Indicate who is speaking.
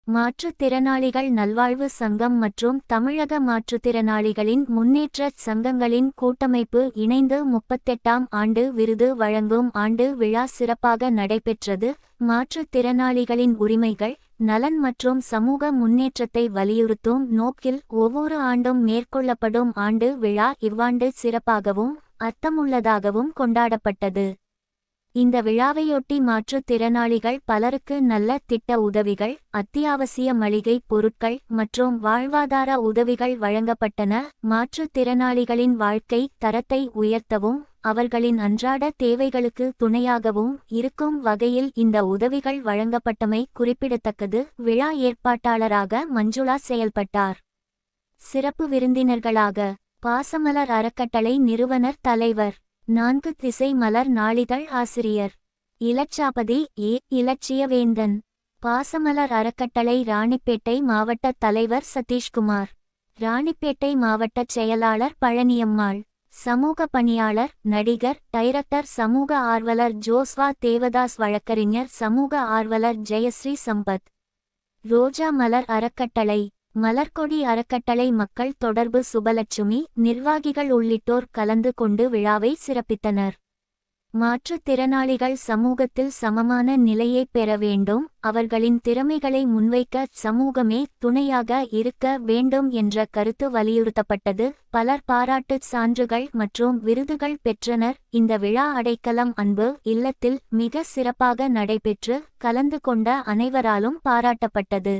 Speaker 1: மாற்றுத்திறனாளிகள் நல்வாழ்வு சங்கம் மற்றும் தமிழக மாற்றுத்திறனாளிகளின் முன்னேற்றச் சங்கங்களின் கூட்டமைப்பு இணைந்து 38ஆம் ஆண்டு விருது வழங்கும் ஆண்டு விழா சிறப்பாக நடைபெற்றது. மாற்றுத்திறனாளிகளின் உரிமைகள், நலன் மற்றும் சமூக முன்னேற்றத்தை வலியுறுத்தும் நோக்கில் ஒவ்வொரு ஆண்டும் மேற்கொள்ளப்படும் ஆண்டு விழா இவ்வாண்டு சிறப்பாகவும் அர்த்தமுள்ளதாகவும் கொண்டாடப்பட்டது. இந்த விழாவையொட்டி மாற்றுத்திறனாளிகள் பலருக்கு நல்ல திட்ட உதவிகள், அத்தியாவசிய மளிகை பொருட்கள் மற்றும் வாழ்வாதார உதவிகள் வழங்கப்பட்டன. மாற்றுத்திறனாளிகளின் வாழ்க்கை தரத்தை உயர்த்தவும் அவர்களின் அன்றாட தேவைகளுக்கு துணையாகவும் இருக்கும் வகையில் இந்த உதவிகள் வழங்கப்பட்டமை குறிப்பிடத்தக்கது. விழா ஏற்பாட்டாளராக மஞ்சுளா செயல்பட்டார். சிறப்பு விருந்தினர்களாக பாசமலர் அறக்கட்டளை நிறுவனர் தலைவர், 4 திசை மலர் நாளிதழ் ஆசிரியர் இலட்சாபதி ஏ. இலட்சியவேந்தன், பாசமலர் அறக்கட்டளை ராணிப்பேட்டை மாவட்ட தலைவர் சதீஷ்குமார், ராணிப்பேட்டை மாவட்டச் செயலாளர் பழனியம்மாள், சமூக பணியாளர், நடிகர், டைரக்டர், சமூக ஆர்வலர் ஜோஸ்வா தேவதாஸ், வழக்கறிஞர், சமூக ஆர்வலர் ஜெயஸ்ரீ சம்பத். ரோஜா மலர் அறக்கட்டளை, மலர்கொடி அறக்கட்டளை, மக்கள் தொடர்பு சுபலட்சுமி, நிர்வாகிகள் உள்ளிட்டோர் கலந்து கொண்டு விழாவை சிறப்பித்தனர். மாற்றுத்திறனாளிகள் சமூகத்தில் சமமான நிலையை பெற வேண்டும், அவர்களின் திறமைகளை முன்வைக்க சமூகமே துணையாக இருக்க வேண்டும் என்ற கருத்து வலியுறுத்தப்பட்டது. பலர் பாராட்டுச் சான்றுகள் மற்றும் விருதுகள் பெற்றனர். இந்த விழா அடைக்கலம் அன்பு இல்லத்தில் மிக சிறப்பாக நடைபெற்று கலந்து கொண்ட அனைவராலும் பாராட்டப்பட்டது.